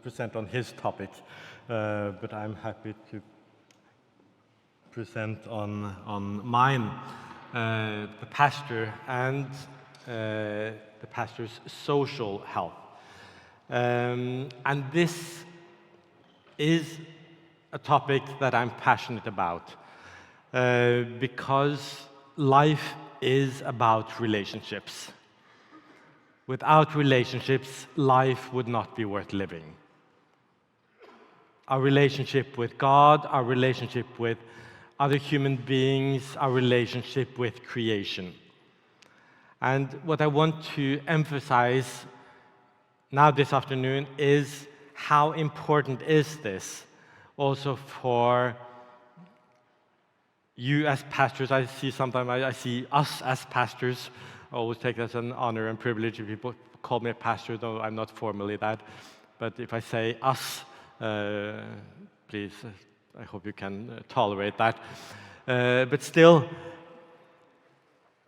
present on his topic, but I'm happy to present on mine, the pastor and the pastor's social health. And this is a topic that I'm passionate about because life is about relationships. Without relationships, life would not be worth living. Our relationship with God, our relationship with other human beings, our relationship with creation. And what I want to emphasize now this afternoon is how important is this also for you as pastors. I see us as pastors. I always take it as an honor and privilege if people call me a pastor, though I'm not formally that. But if I say us, please, I hope you can tolerate that. But still,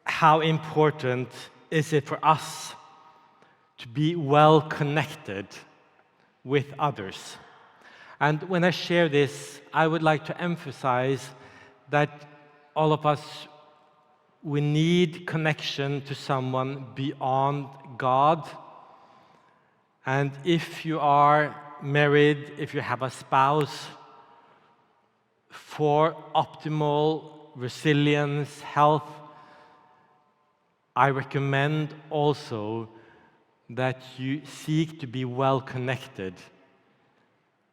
how important is it for us to be well connected with others? And when I share this, I would like to emphasize that all of us, we need connection to someone beyond God. And if you are married, if you have a spouse, for optimal resilience, health, I recommend also that you seek to be well connected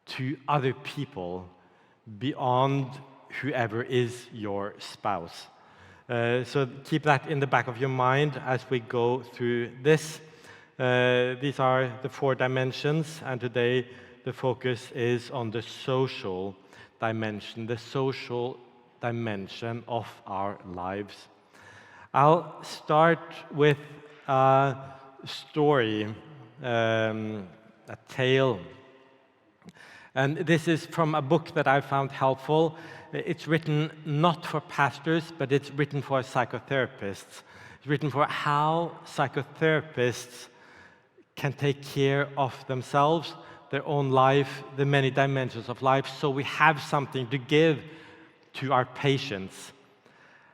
to other people beyond whoever is your spouse. So keep that in the back of your mind as we go through this. These are the 4 dimensions, and today the focus is on the social dimension of our lives. I'll start with a story, a tale. And this is from a book that I found helpful. It's written not for pastors, but it's written for psychotherapists. It's written for how psychotherapists can take care of themselves, their own life, the many dimensions of life, so we have something to give to our patients.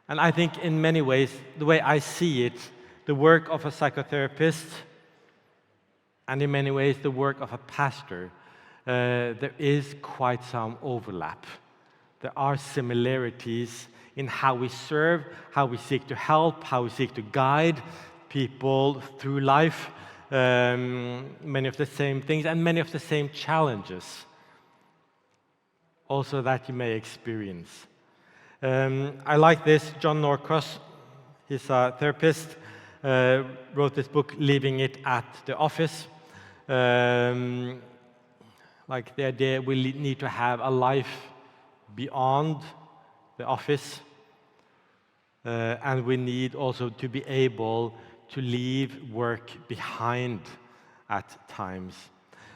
And I think in many ways, the way I see it, the work of a psychotherapist, and in many ways the work of a pastor, there is quite some overlap. There are similarities in how we serve, how we seek to help, how we seek to guide people through life, many of the same things and many of the same challenges also that you may experience. I like this. John Norcross, he's a therapist, wrote this book, Leaving It at the Office. Like the idea we need to have a life beyond the office, and we need also to be able to leave work behind at times.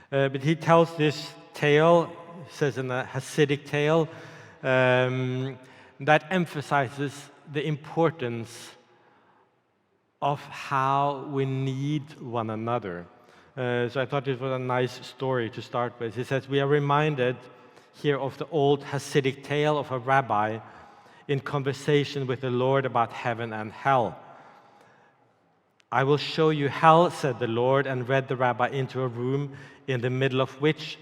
But he tells this tale, says in a Hasidic tale, that emphasizes the importance of how we need one another. So I thought it was a nice story to start with. He says, we are reminded here of the old Hasidic tale of a rabbi in conversation with the Lord about heaven and hell. I will show you hell, said the Lord, and led the rabbi into a room in the middle of which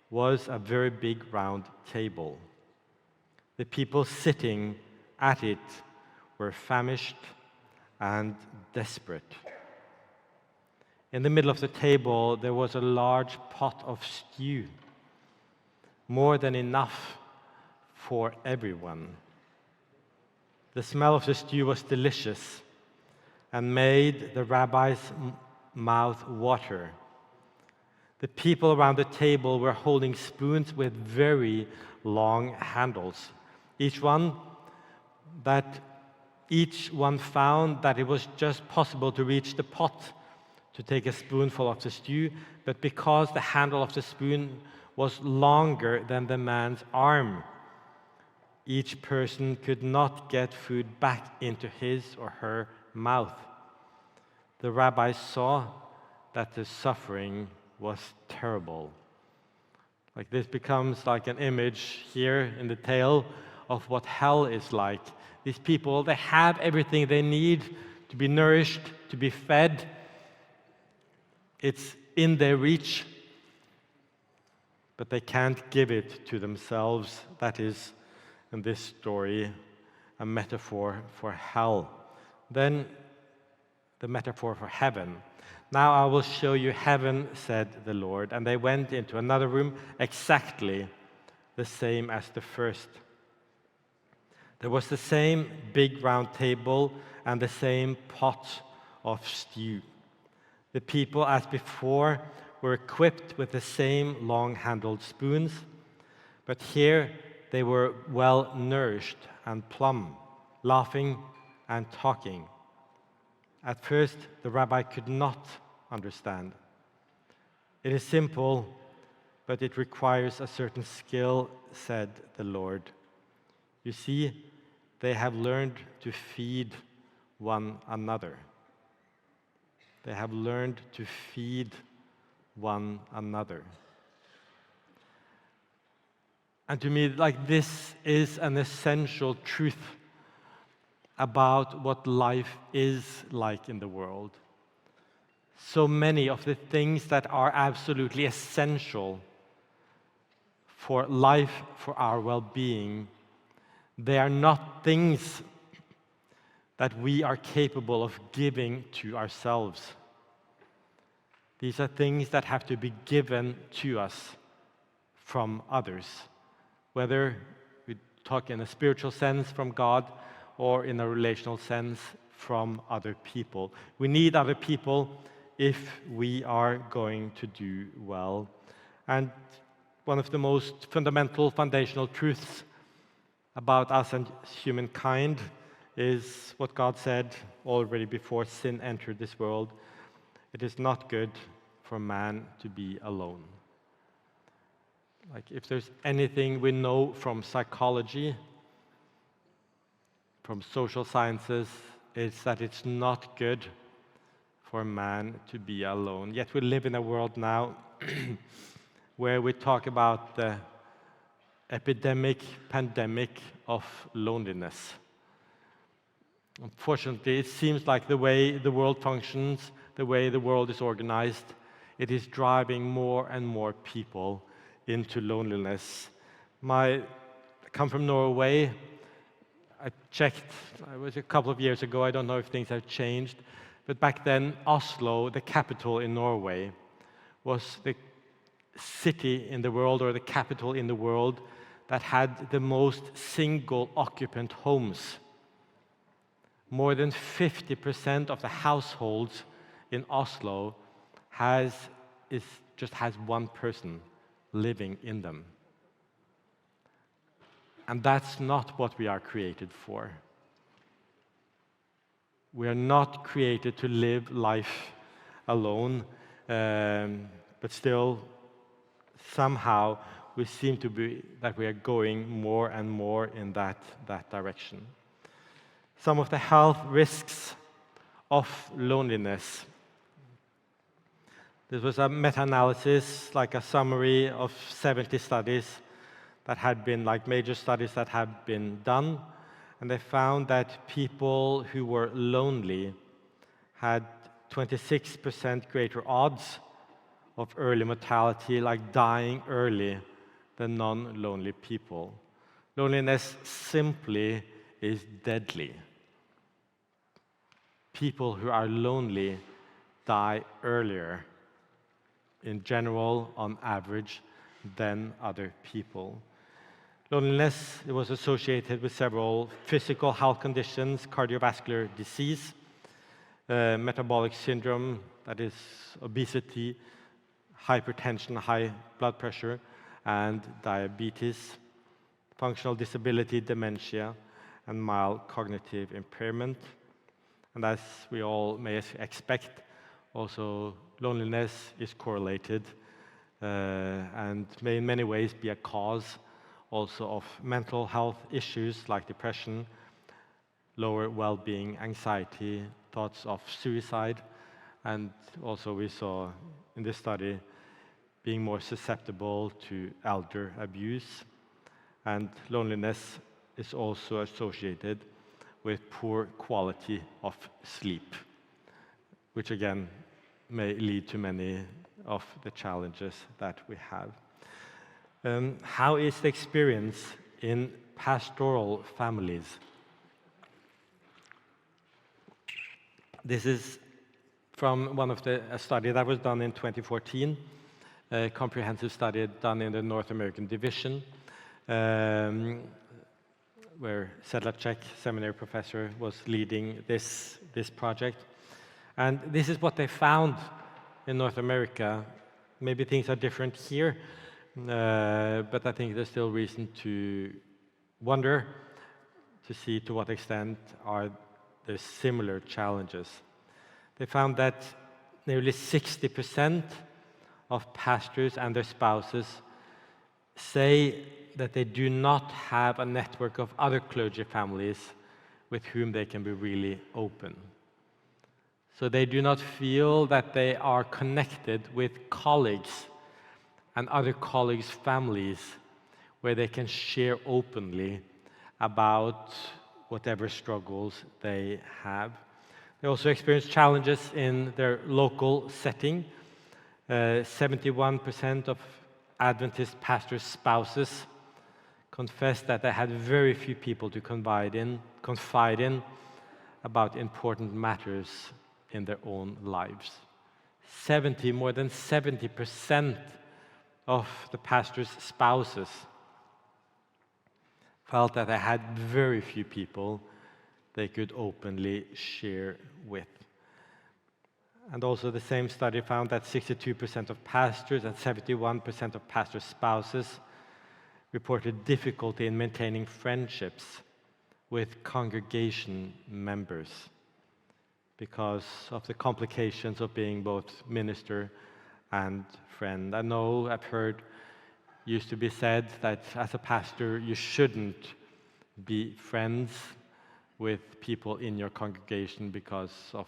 was a very big round table. The people sitting at it were famished and desperate. In the middle of the table, there was a large pot of stew, more than enough for everyone. The smell of the stew was delicious and made the rabbi's mouth water. The people around the table were holding spoons with very long handles. Each one found that it was just possible to reach the pot to take a spoonful of the stew, but because the handle of the spoon was longer than the man's arm, each person could not get food back into his or her mouth. The rabbi saw that the suffering was terrible, Like this becomes like an image here in the tale of what hell is like. These people, they have everything they need to be nourished, to be fed. It's in their reach, but they can't give it to themselves. That is, in this story, a metaphor for hell. Then the metaphor for heaven. Now I will show you heaven, said the Lord. And they went into another room, exactly the same as the first. There was the same big round table and the same pot of stew. The people, as before, were equipped with the same long-handled spoons, but here they were well nourished and plump, laughing and talking. At first, the rabbi could not understand. It is simple, but it requires a certain skill, said the Lord. You see, they have learned to feed one another. They have learned to feed one another. And to me, like this is an essential truth about what life is like in the world. So many of the things that are absolutely essential for life, for our well-being, they are not things that we are capable of giving to ourselves. These are things that have to be given to us from others, whether we talk in a spiritual sense from God or in a relational sense from other people. We need other people if we are going to do well. And one of the most fundamental, foundational truths about us and humankind is what God said already before sin entered this world. It is not good for man to be alone. Like if there's anything we know from psychology, from social sciences, it's that it's not good for man to be alone. Yet we live in a world now where we talk about the pandemic of loneliness. Unfortunately, it seems like the way the world functions, the way the world is organized, it is driving more and more people into loneliness. I come from Norway. I checked, it was a couple of years ago, I don't know if things have changed, but back then, Oslo, the capital in Norway, was the city in the world, or the capital in the world, that had the most single-occupant homes. More than 50% of the households in Oslo just has one person living in them. And that's not what we are created for. We are not created to live life alone, but still, somehow, we seem to be that we are going more and more in that direction. Some of the health risks of loneliness. This was a meta-analysis, like a summary of 70 studies that had been, like major studies that had been done, and they found that people who were lonely had 26% greater odds of early mortality, like dying early, than non-lonely people. Loneliness simply is deadly. People who are lonely die earlier, in general, on average, than other people. Loneliness was associated with several physical health conditions, cardiovascular disease, metabolic syndrome, that is obesity, hypertension, high blood pressure, and diabetes, functional disability, dementia, and mild cognitive impairment. And as we all may expect, also loneliness is correlated and may in many ways be a cause also of mental health issues like depression, lower well-being, anxiety, thoughts of suicide, and also we saw in this study being more susceptible to elder abuse, and loneliness is also associated with poor quality of sleep, which again may lead to many of the challenges that we have. How is the experience in pastoral families? This is from a study that was done in 2014, a comprehensive study done in the North American division, where Sedlacek, seminary professor, was leading this project. And this is what they found in North America. Maybe things are different here, but I think there's still reason to wonder, to see to what extent are there similar challenges. They found that nearly 60% of pastors and their spouses say that they do not have a network of other clergy families with whom they can be really open. So they do not feel that they are connected with colleagues and other colleagues' families where they can share openly about whatever struggles they have. They also experience challenges in their local setting. 71% of Adventist pastors' spouses confessed that they had very few people to confide in about important matters in their own lives. More than 70% of the pastors' spouses felt that they had very few people they could openly share with. And also the same study found that 62% of pastors and 71% of pastors' spouses reported difficulty in maintaining friendships with congregation members because of the complications of being both minister and friend. I know I've heard used to be said that as a pastor you shouldn't be friends with people in your congregation because of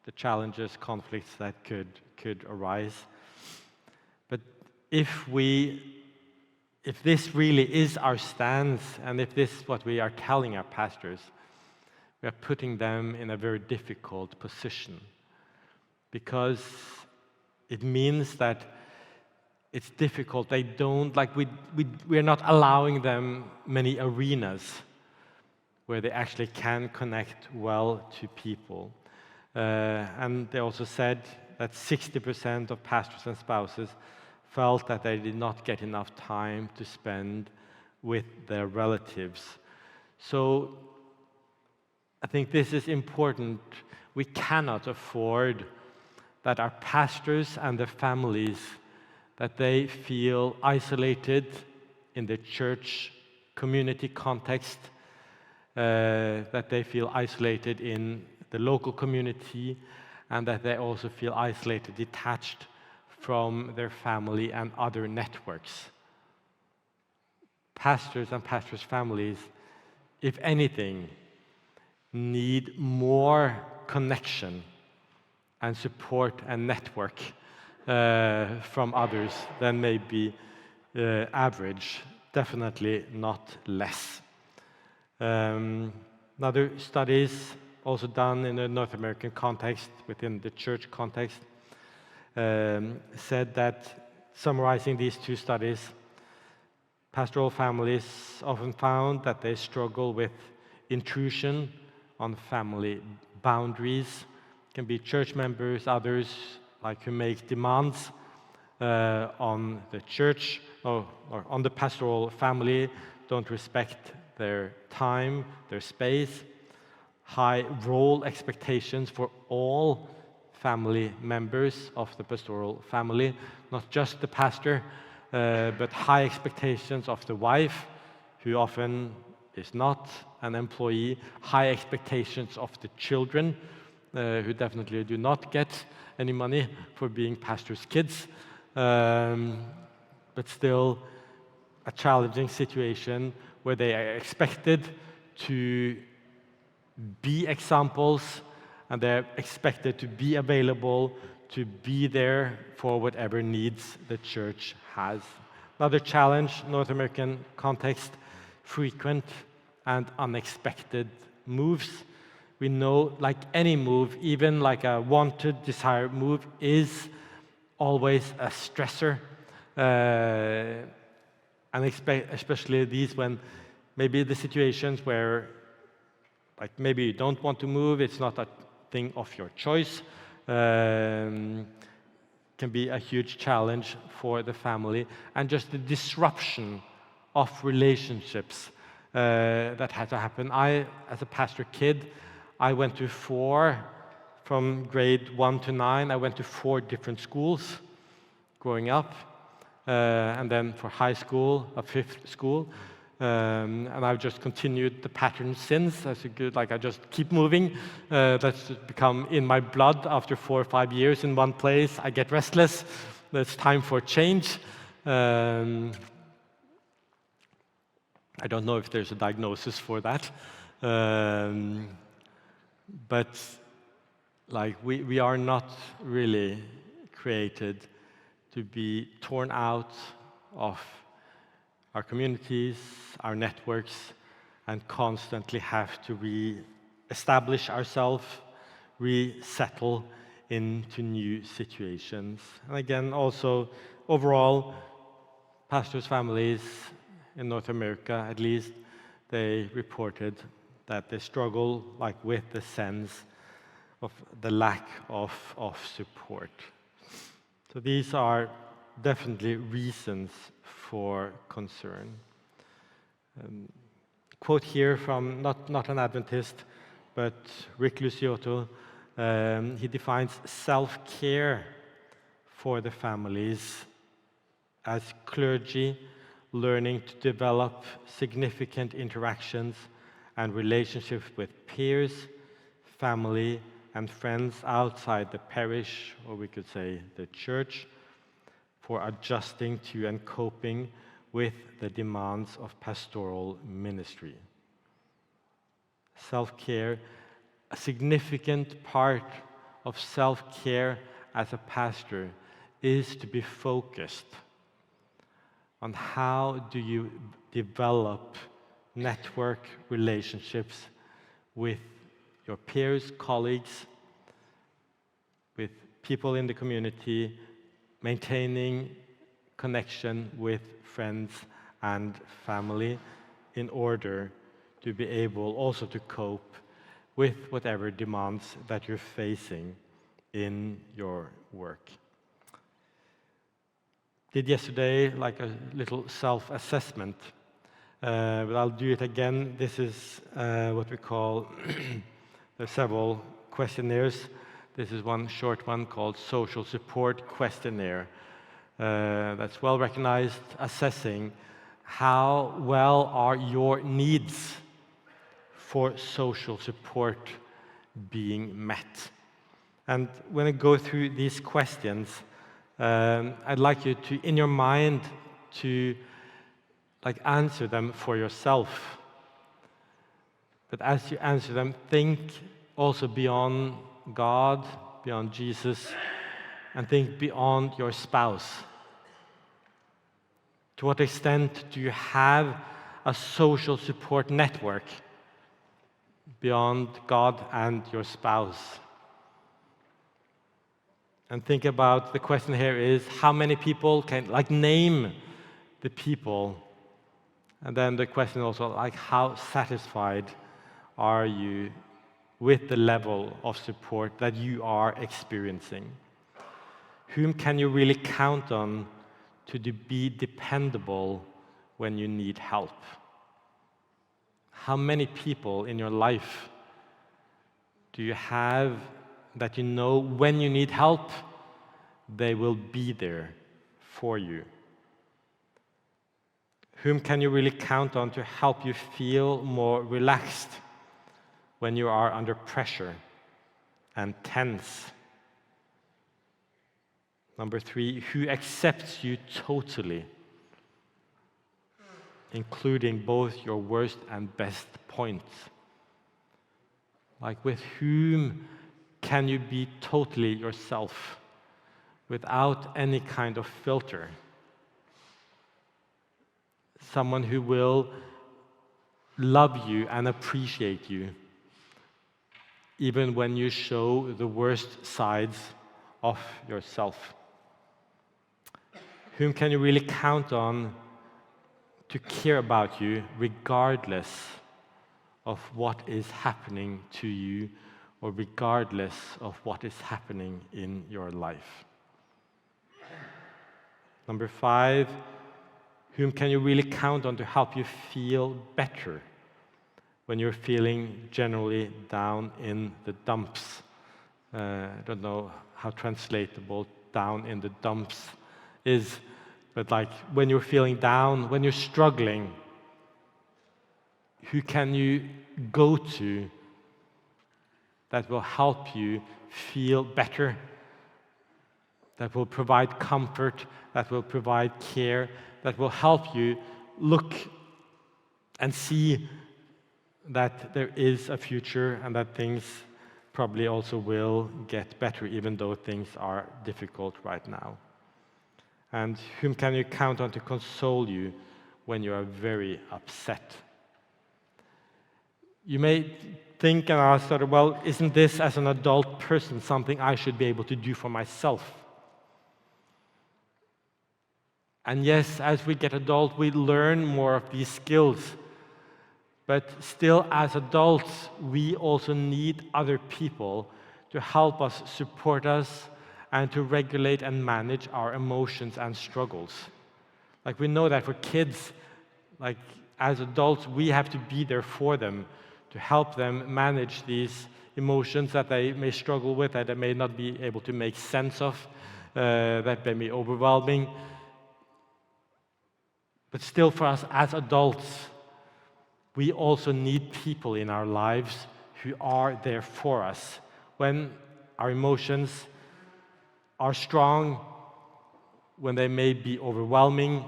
the challenges, conflicts that could arise. But if this really is our stance, and if this is what we are telling our pastors, we are putting them in a very difficult position, because it means that it's difficult. They don't, we're not allowing them many arenas where they actually can connect well to people. And they also said that 60% of pastors and spouses felt that they did not get enough time to spend with their relatives. So I think this is important. We cannot afford that our pastors and their families, that they feel isolated in the church community context, that they feel isolated in the local community, and that they also feel isolated, detached from their family and other networks. Pastors and pastors' families, if anything, need more connection and support and network from others than maybe average, definitely not less. Other studies also done in the North American context, within the church context, said that, summarizing these two studies, pastoral families often found that they struggle with intrusion on family boundaries. It can be church members, others who make demands on the church or on the pastoral family, don't respect their time, their space. High role expectations for all family members of the pastoral family, not just the pastor, but high expectations of the wife, who often is not an employee, high expectations of the children, who definitely do not get any money for being pastors' kids, but still a challenging situation where they are expected to be examples, and they're expected to be available to be there for whatever needs the church has. Another challenge, North American context, frequent and unexpected moves. We know, like any move, even like a wanted, desired move, is always a stressor. And especially these when maybe the situations where like maybe you don't want to move, it's not a thing of your choice, can be a huge challenge for the family, and just the disruption of relationships that had to happen. I, as a pastor kid, I went to from grade 1 to 9, I went to 4 different schools growing up, and then for high school, a 5th school. And I've just continued the pattern since. I just keep moving. That's become in my blood after 4 or 5 years in one place. I get restless. It's time for change. I don't know if there's a diagnosis for that. But we are not really created to be torn out of our communities, our networks, and constantly have to re-establish ourselves, resettle into new situations. And again, also, overall, pastors' families in North America, at least, they reported that they struggle with the sense of the lack of support. So these are definitely reasons for concern. Quote here from not an Adventist, but Rick Luciotto. He defines self-care for the families as clergy learning to develop significant interactions and relationships with peers, family, and friends outside the parish, or we could say the church, for adjusting to and coping with the demands of pastoral ministry. Self-care, a significant part of self-care as a pastor is to be focused on how do you develop network relationships with your peers, colleagues, with people in the community, maintaining connection with friends and family in order to be able also to cope with whatever demands that you're facing in your work. Did yesterday a little self-assessment, but I'll do it again. This is what we call, there's several questionnaires. This is one short one called Social Support Questionnaire. That's well recognized, assessing how well are your needs for social support being met. And when I go through these questions, I'd like you to, in your mind, to answer them for yourself. But as you answer them, think also beyond God, beyond Jesus, and think beyond your spouse. To what extent do you have a social support network beyond God and your spouse? And think about, the question here is, how many people can, name the people? And then the question also, how satisfied are you with the level of support that you are experiencing? Whom can you really count on to be dependable when you need help? How many people in your life do you have that you know when you need help, they will be there for you? Whom can you really count on to help you feel more relaxed when you are under pressure and tense? Number 3, who accepts you totally, including both your worst and best points? With whom can you be totally yourself without any kind of filter. Someone who will love you and appreciate you, even when you show the worst sides of yourself. Whom can you really count on to care about you regardless of what is happening to you or regardless of what is happening in your life? Number 5, whom can you really count on to help you feel better when you're feeling generally down in the dumps? I don't know how translatable down in the dumps is, but like when you're feeling down, when you're struggling, who can you go to that will help you feel better, that will provide comfort, that will provide care, that will help you look and see that there is a future and that things probably also will get better, even though things are difficult right now? And whom can you count on to console you when you are very upset? You may think and ask, well, isn't this as an adult person something I should be able to do for myself? And yes, as we get adult, we learn more of these skills. But still, as adults, we also need other people to help us, support us, and to regulate and manage our emotions and struggles. Like we know that for kids, like as adults, we have to be there for them, to help them manage these emotions that they may struggle with, that they may not be able to make sense of, that may be overwhelming. But still, for us as adults, we also need people in our lives who are there for us when our emotions are strong, when they may be overwhelming,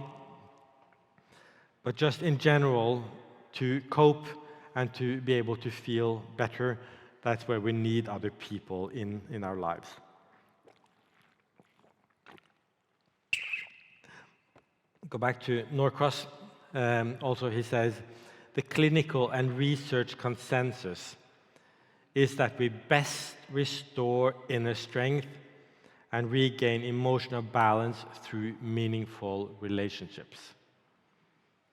but just in general, to cope and to be able to feel better, that's where we need other people in our lives. Go back to Norcross. Also, he says, the clinical and research consensus is that we best restore inner strength and regain emotional balance through meaningful relationships.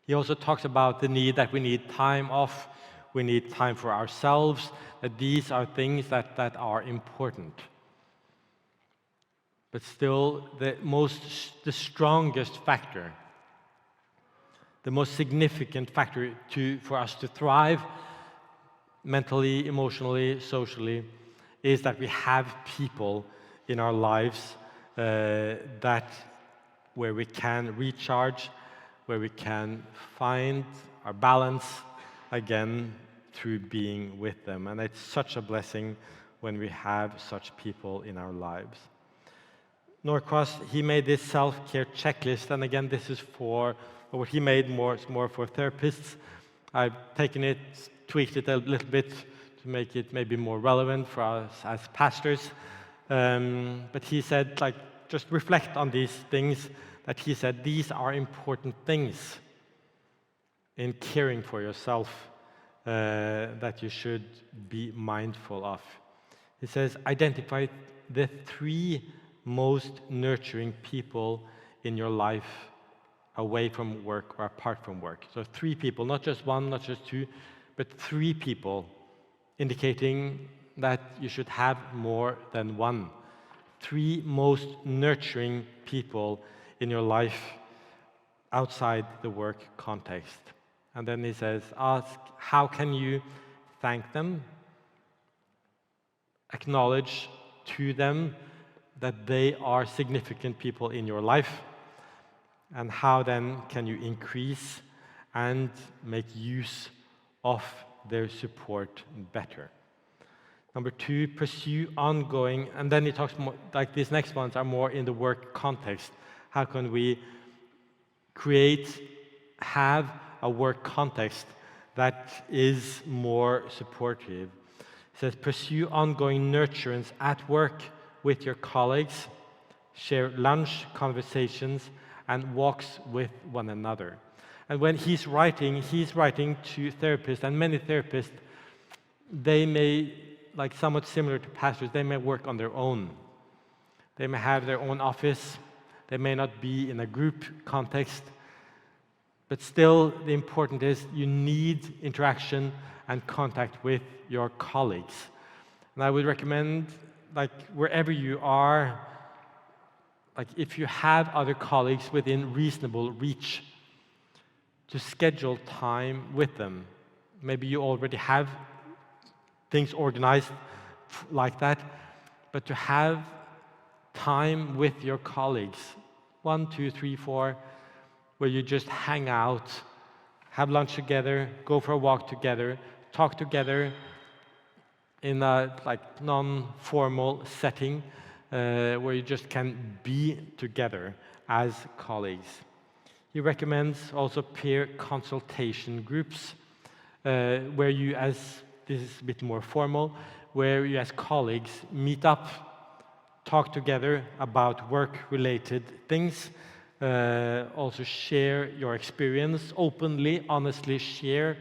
He also talks about the need that we need time off, we need time for ourselves, that these are things that are important. But still, the strongest factor, the most significant factor for us to thrive mentally, emotionally, socially, is that we have people in our lives where we can recharge, where we can find our balance again through being with them. And it's such a blessing when we have such people in our lives. Norcross, he made this self-care checklist, and again, this is for what he made more for therapists. I've taken it, tweaked it a little bit to make it maybe more relevant for us as pastors. But he said, just reflect on these things, that he said these are important things in caring for yourself that you should be mindful of. He says, identify the 3 most nurturing people in your life away from work or apart from work. So 3 people, not just 1, not just 2, but 3 people, indicating that you should have more than 1. 3 most nurturing people in your life outside the work context. And then he says, ask, how can you thank them? Acknowledge to them that they are significant people in your life. And how then can you increase and make use of their support better? Number 2, pursue ongoing, and then he talks more, like these next ones are more in the work context. How can we have a work context that is more supportive? It says, pursue ongoing nurturance at work with your colleagues, share lunch, conversations, and walks with one another. And when he's writing to therapists, and many therapists, they may, like somewhat similar to pastors, they may work on their own. They may have their own office, they may not be in a group context, but still the important is you need interaction and contact with your colleagues. And I would recommend, like wherever you are, like if you have other colleagues within reasonable reach, to schedule time with them. Maybe you already have things organized like that, but to have time with your colleagues, 1, 2, 3, 4, where you just hang out, have lunch together, go for a walk together, talk together in a like non-formal setting where you just can be together as colleagues. He recommends also peer consultation groups where you, as this is a bit more formal, where you as colleagues meet up, talk together about work-related things, also share your experience openly, honestly share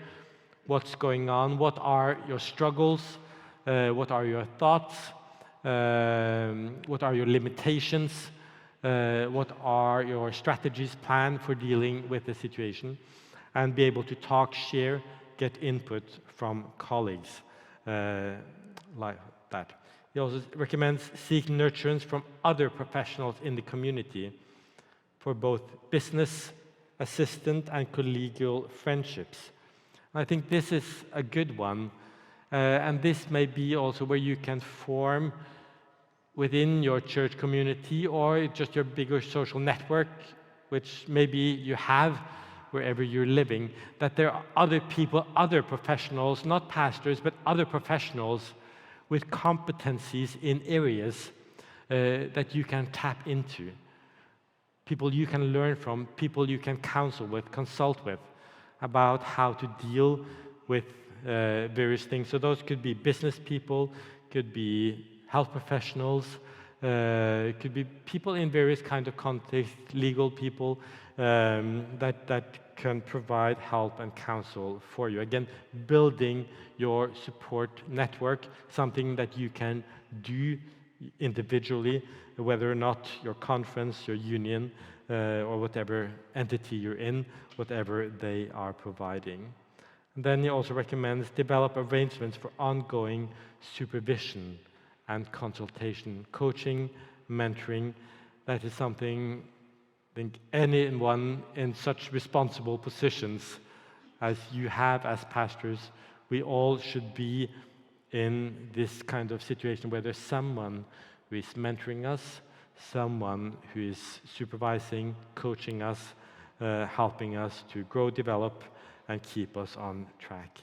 what's going on, what are your struggles, what are your thoughts, what are your limitations, what are your strategies, plan for dealing with the situation, and be able to talk, share, get input from colleagues like that. He also recommends seek nurturance from other professionals in the community for both business, assistant, and collegial friendships. I think this is a good one, and this may be also where you can form within your church community or just your bigger social network, which maybe you have wherever you're living, that there are other people, other professionals, not pastors, but other professionals with competencies in areas that you can tap into. People you can learn from, people you can counsel with, consult with about how to deal with various things. So those could be business people, could be health professionals, could be people in various kinds of contexts, legal people that can provide help and counsel for you. Again, building your support network, something that you can do individually, whether or not your conference, your union, or whatever entity you're in, whatever they are providing. And then he also recommends develop arrangements for ongoing supervision and consultation, coaching, mentoring. That is something I think anyone in such responsible positions as you have as pastors, we all should be in this kind of situation where there's someone who is mentoring us, someone who is supervising, coaching us, helping us to grow, develop, and keep us on track.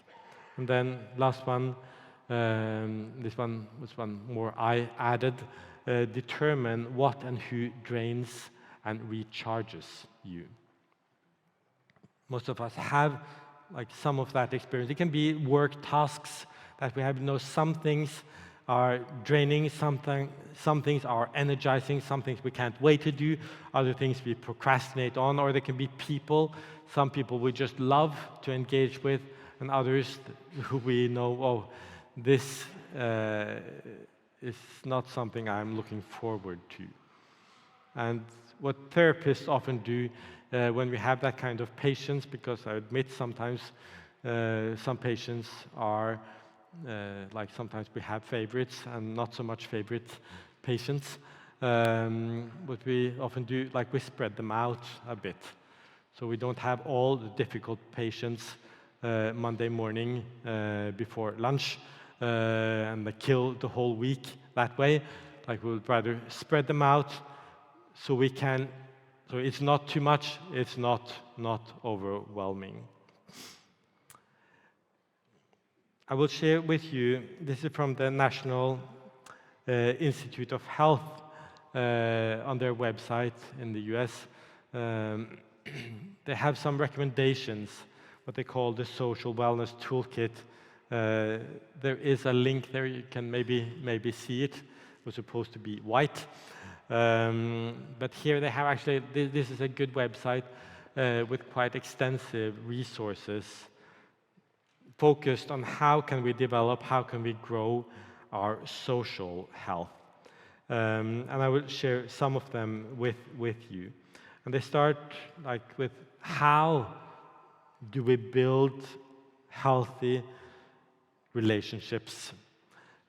And then last one, this one was one more I added, determine what and who drains and recharges you. Most of us have like some of that experience. It can be work tasks that we have. Some things are draining, some things are energizing, some things we can't wait to do, other things we procrastinate on, or there can be people, some people we just love to engage with, and others who we know, oh, this is not something I'm looking forward to. And what therapists often do when we have that kind of patients, because I admit sometimes some patients are like sometimes we have favorites and not so much favorite patients. What we often do, like we spread them out a bit. So we don't have all the difficult patients Monday morning before lunch and they kill the whole week that way. Like we would rather spread them out so we can, so it's not too much, it's not overwhelming. I will share with you, this is from the National Institute of Health on their website in the US. They have some recommendations, what they call the Social Wellness Toolkit. There is a link there, you can maybe see it. It was supposed to be white. But here they have actually, this is a good website with quite extensive resources focused on how can we develop, how can we grow our social health. And I will share some of them with you. And they start with how do we build healthy relationships.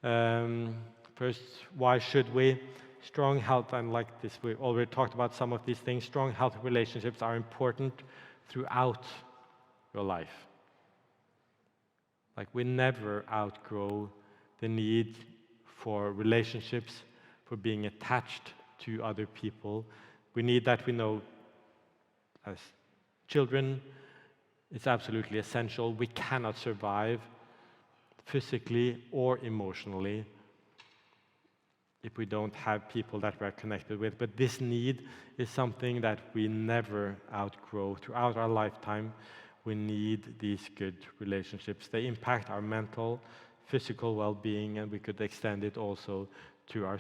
First, why should we? Strong health, and like this, we already talked about some of these things. Strong, healthy relationships are important throughout your life. We never outgrow the need for relationships, for being attached to other people. We need that, we know, as children. It's absolutely essential. We cannot survive physically or emotionally if we don't have people that we're connected with. But this need is something that we never outgrow. Throughout our lifetime, we need these good relationships. They impact our mental, physical well-being, and we could extend it also to our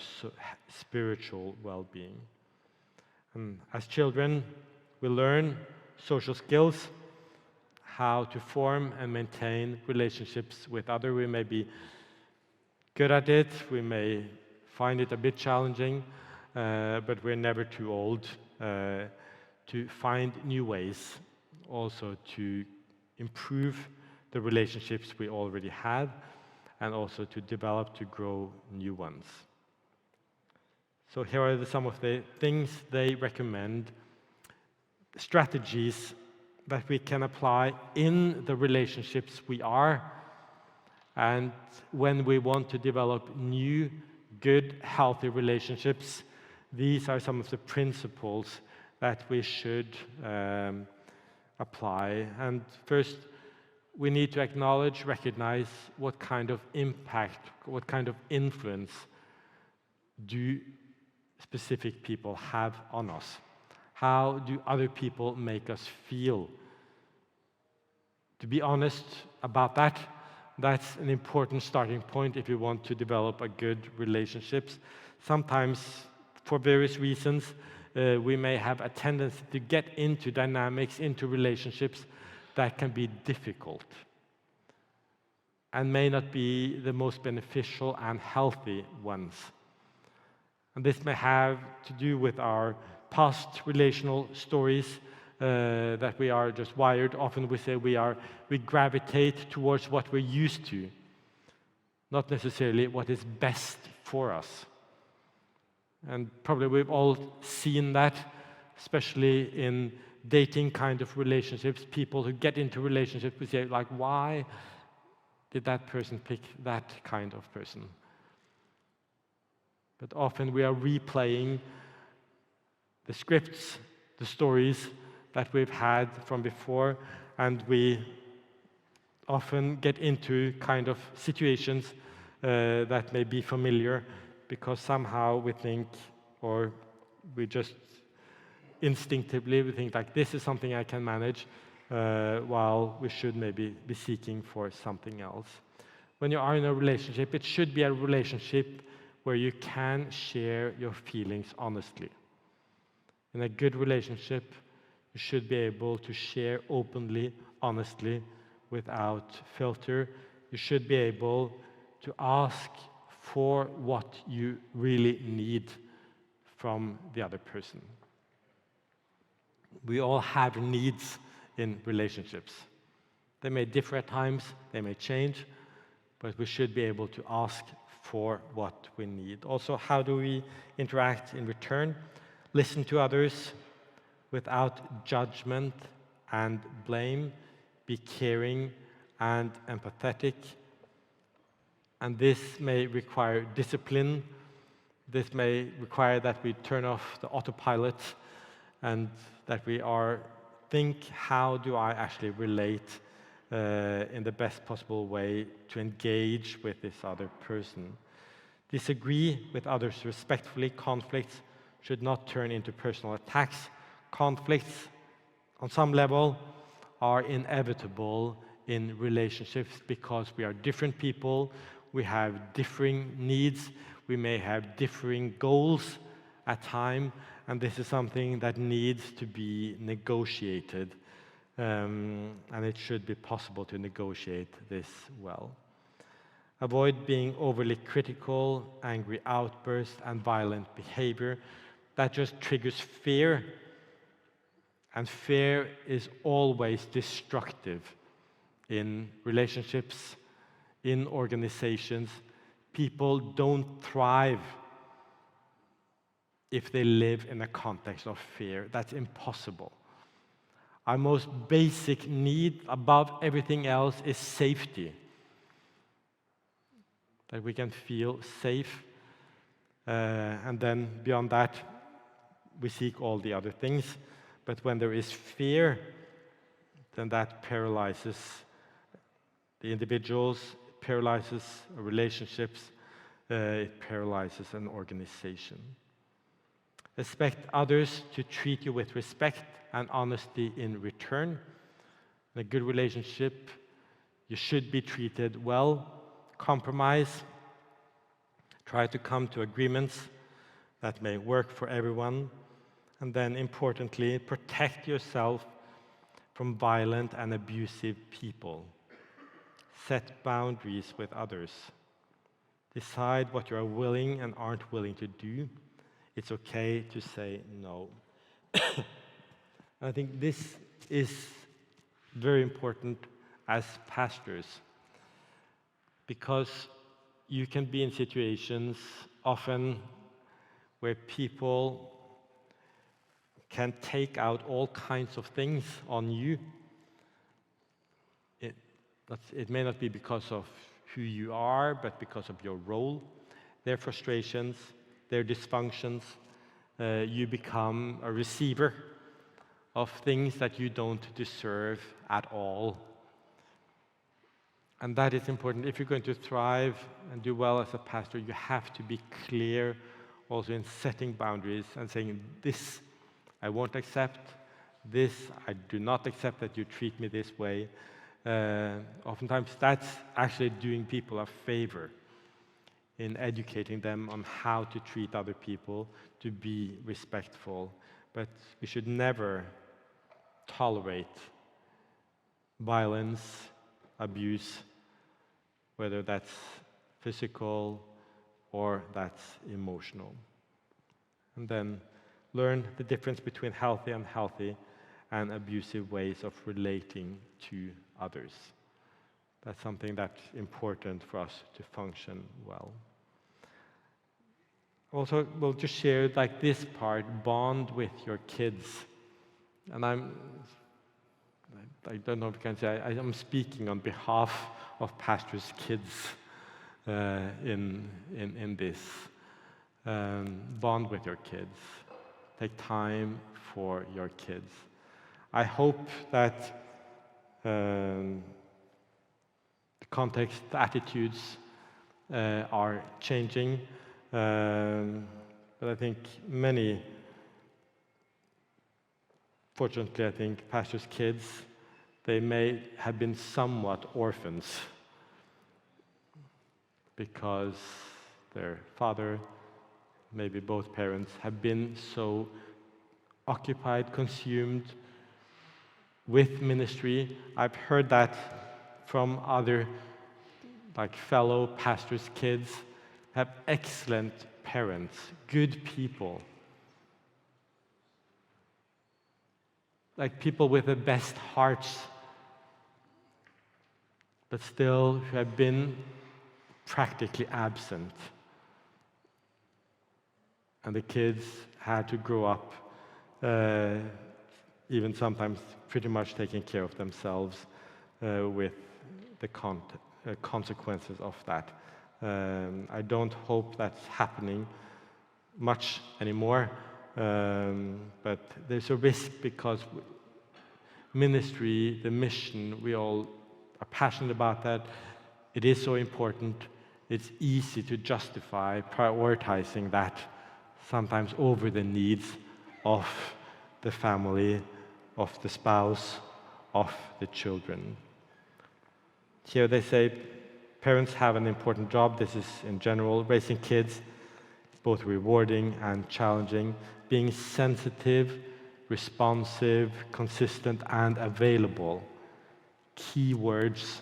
spiritual well-being. And as children, we learn social skills, how to form and maintain relationships with others. We may be good at it, we may find it a bit challenging, but we're never too old to find new ways also to improve the relationships we already have, and also to develop, to grow new ones. So here are some of the things they recommend, strategies that we can apply in the relationships we are, and when we want to develop new, good, healthy relationships. These are some of the principles that we should apply. And first, we need to acknowledge, recognize what kind of impact, what kind of influence do specific people have on us. How do other people make us feel? To be honest about that, that's an important starting point if you want to develop a good relationships. Sometimes, for various reasons, we may have a tendency to get into dynamics, into relationships that can be difficult and may not be the most beneficial and healthy ones. And this may have to do with our past relational stories, that we are just wired. Often we say we gravitate towards what we're used to, not necessarily what is best for us. And probably we've all seen that, especially in dating kind of relationships. People who get into relationships, we say, why did that person pick that kind of person? But often we are replaying the scripts, the stories that we've had from before, and we often get into kind of situations that may be familiar, because somehow we think, or we just instinctively we think this is something I can manage, while we should maybe be seeking for something else. When you are in a relationship, it should be a relationship where you can share your feelings honestly. In a good relationship, you should be able to share openly, honestly, without filter. You should be able to ask for what you really need from the other person. We all have needs in relationships. They may differ at times, they may change, but we should be able to ask for what we need. Also, how do we interact in return? Listen to others without judgment and blame. Be caring and empathetic. And this may require discipline. This may require that we turn off the autopilot and that we think, how do I actually relate in the best possible way to engage with this other person? Disagree with others respectfully. Conflicts should not turn into personal attacks. Conflicts, on some level, are inevitable in relationships because we are different people, we have differing needs, we may have differing goals, at time, and this is something that needs to be negotiated, and it should be possible to negotiate this well. Avoid being overly critical, angry outbursts, and violent behavior. That just triggers fear, and fear is always destructive in relationships, in organizations. People don't thrive if they live in a context of fear. That's impossible. Our most basic need above everything else is safety. That we can feel safe, and then beyond that, we seek all the other things. But when there is fear, then that paralyzes the individuals, it paralyzes relationships, it paralyzes an organization. Expect others to treat you with respect and honesty in return. In a good relationship, you should be treated well. Compromise. Try to come to agreements that may work for everyone. And then, importantly, protect yourself from violent and abusive people. Set boundaries with others. Decide what you are willing and aren't willing to do. It's okay to say no. I think this is very important as pastors, because you can be in situations often where people can take out all kinds of things on you. It may not be because of who you are, but because of your role, their frustrations, their dysfunctions. You become a receiver of things that you don't deserve at all. And that is important. If you're going to thrive and do well as a pastor, you have to be clear also in setting boundaries and saying, this I won't accept, this I do not accept that you treat me this way. Oftentimes that's actually doing people a favor in educating them on how to treat other people, to be respectful. But we should never tolerate violence, abuse, whether that's physical or that's emotional. And then learn the difference between healthy and unhealthy and abusive ways of relating to others. That's something that's important for us to function well. Also, we'll just share like this part, bond with your kids. And I don't know if you can say, I'm speaking on behalf of pastors' kids in this. Bond with your kids. Take time for your kids. I hope that the context, the attitudes are changing, but I think many, fortunately, I think pastors' kids, they may have been somewhat orphans because their father, maybe both parents, have been so occupied, consumed with ministry. I've heard that from other like fellow pastors' kids, have excellent parents, good people, like people with the best hearts, but still who have been practically absent. And the kids had to grow up, even sometimes pretty much taking care of themselves with the consequences of that. I don't hope that's happening much anymore, but there's a risk because ministry, the mission, we all are passionate about that. It is so important. It's easy to justify prioritizing that sometimes over the needs of the family, of the spouse, of the children. Here they say parents have an important job. This is in general raising kids, both rewarding and challenging, being sensitive, responsive, consistent, and available. Key words: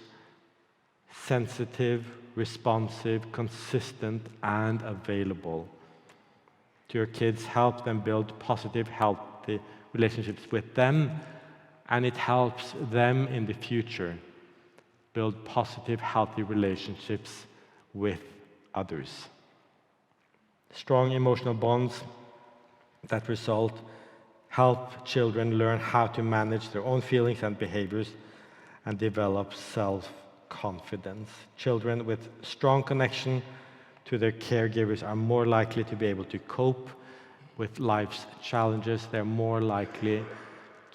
sensitive, responsive, consistent, and available. To your kids, help them build positive, healthy relationships with them, and it helps them in the future build positive, healthy relationships with others. Strong emotional bonds that result help children learn how to manage their own feelings and behaviors and develop self-confidence. Children with strong connection to their caregivers are more likely to be able to cope with life's challenges. They're more likely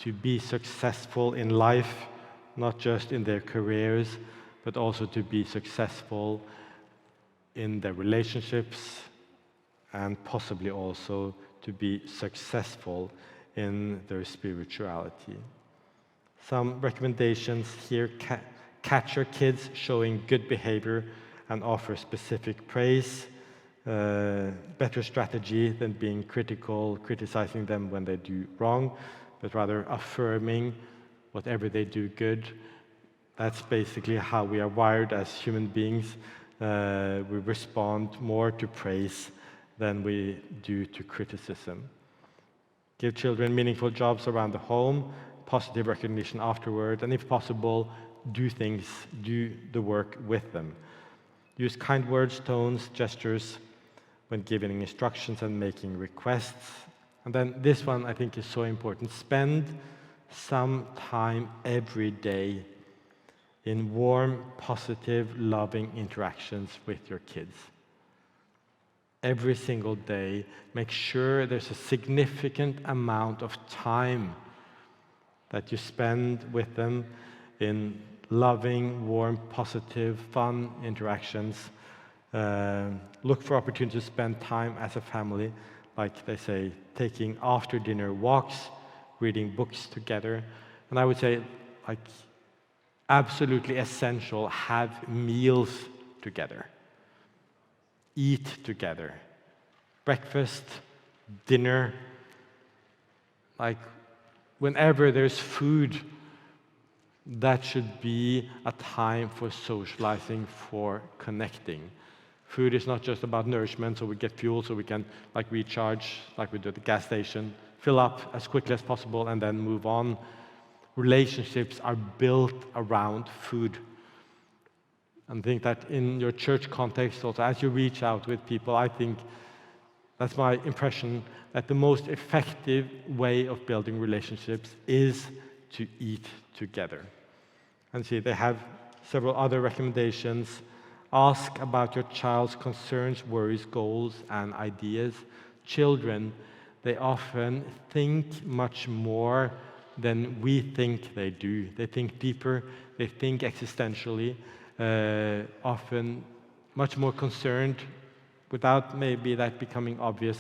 to be successful in life, not just in their careers, but also to be successful in their relationships, and possibly also to be successful in their spirituality. Some recommendations here: catch your kids showing good behavior and offer specific praise. Better strategy than being critical, criticizing them when they do wrong, but rather affirming whatever they do good. That's basically how we are wired as human beings. We respond more to praise than we do to criticism. Give children meaningful jobs around the home, positive recognition afterward, and if possible, do the work with them. Use kind words, tones, gestures when giving instructions and making requests. And then this one I think is so important: spend some time every day in warm, positive, loving interactions with your kids. Every single day, make sure there's a significant amount of time that you spend with them in loving, warm, positive, fun interactions. Look for opportunities to spend time as a family, like they say, taking after-dinner walks, reading books together. And I would say, like, absolutely essential, have meals together. Eat together. Breakfast, dinner, like whenever there's food, that should be a time for socializing, for connecting. Food is not just about nourishment, so we get fuel, so we can recharge, like we do at the gas station, fill up as quickly as possible, and then move on. Relationships are built around food. And I think that in your church context also, as you reach out with people, I think that's my impression, that the most effective way of building relationships is to eat together. And see, they have several other recommendations. Ask about your child's concerns, worries, goals, and ideas. Children, they often think much more than we think they do. They think deeper, they think existentially, often much more concerned, without maybe that becoming obvious,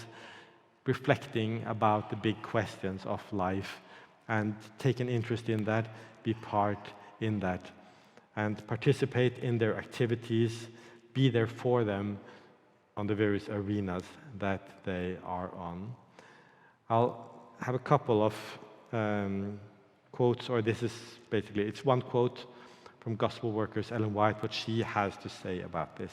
reflecting about the big questions of life, and take an interest in that, be part in that, and participate in their activities, be there for them on the various arenas that they are on. I'll have a couple of quotes, or this is basically, it's one quote from Gospel Workers Ellen White, what she has to say about this.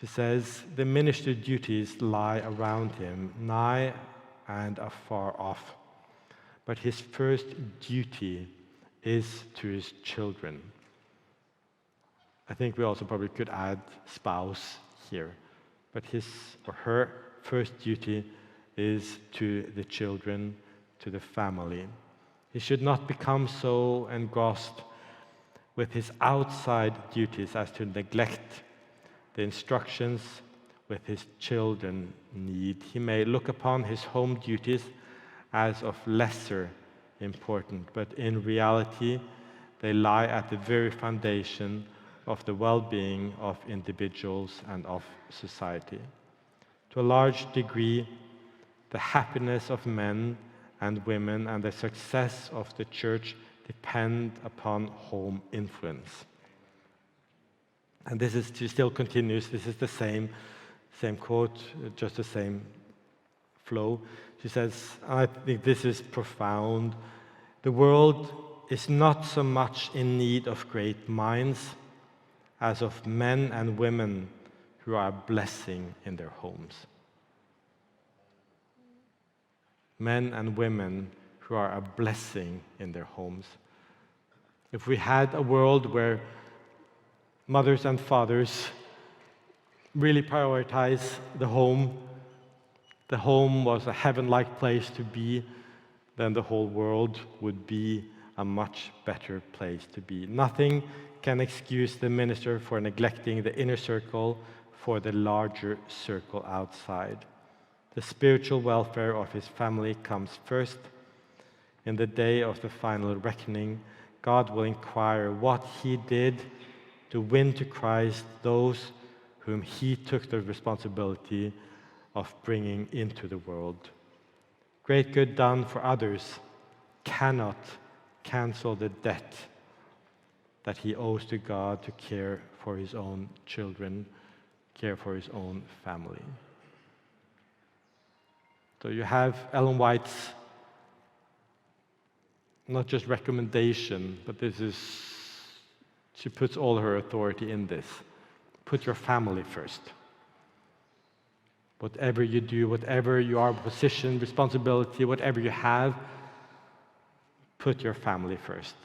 She says, "The ministry duties lie around him, nigh and afar off. But his first duty is to his children." I think we also probably could add spouse here. But his or her first duty is to the children, to the family. He should not become so engrossed with his outside duties as to neglect the instructions with his children need. He may look upon his home duties as of lesser importance, but in reality, they lie at the very foundation of the well-being of individuals and of society. To a large degree, the happiness of men and women and the success of the church depend upon home influence. And this is still continues, this is the same Same quote, just the same flow. She says, and I think this is profound, the world is not so much in need of great minds as of men and women who are a blessing in their homes. Men and women who are a blessing in their homes. If we had a world where mothers and fathers really prioritize the home was a heaven-like place to be, then the whole world would be a much better place to be. Nothing can excuse the minister for neglecting the inner circle for the larger circle outside. The spiritual welfare of his family comes first. In the day of the final reckoning, God will inquire what he did to win to Christ those whom he took the responsibility of bringing into the world. Great good done for others cannot cancel the debt that he owes to God to care for his own children, care for his own family. So you have Ellen White's not just recommendation, but she puts all her authority in this. Put your family first. Whatever you do, whatever your position, responsibility, whatever you have, put your family first.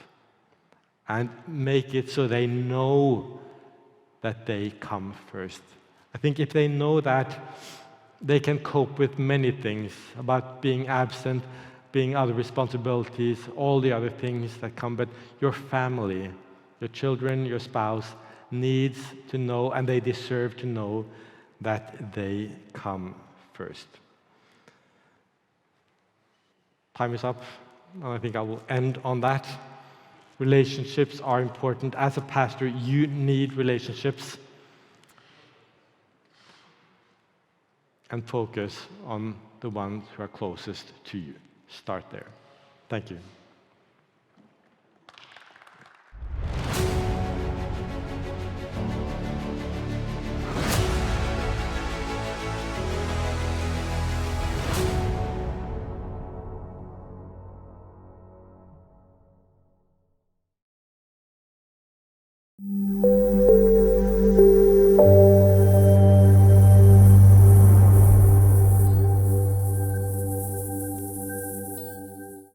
And make it so they know that they come first. I think if they know that, they can cope with many things about being absent, being other responsibilities, all the other things that come. But your family, your children, your spouse needs to know, and they deserve to know, that they come first. Time is up, and I think I will end on that. Relationships are important. As a pastor, you need relationships. And focus on the ones who are closest to you. Start there. Thank you.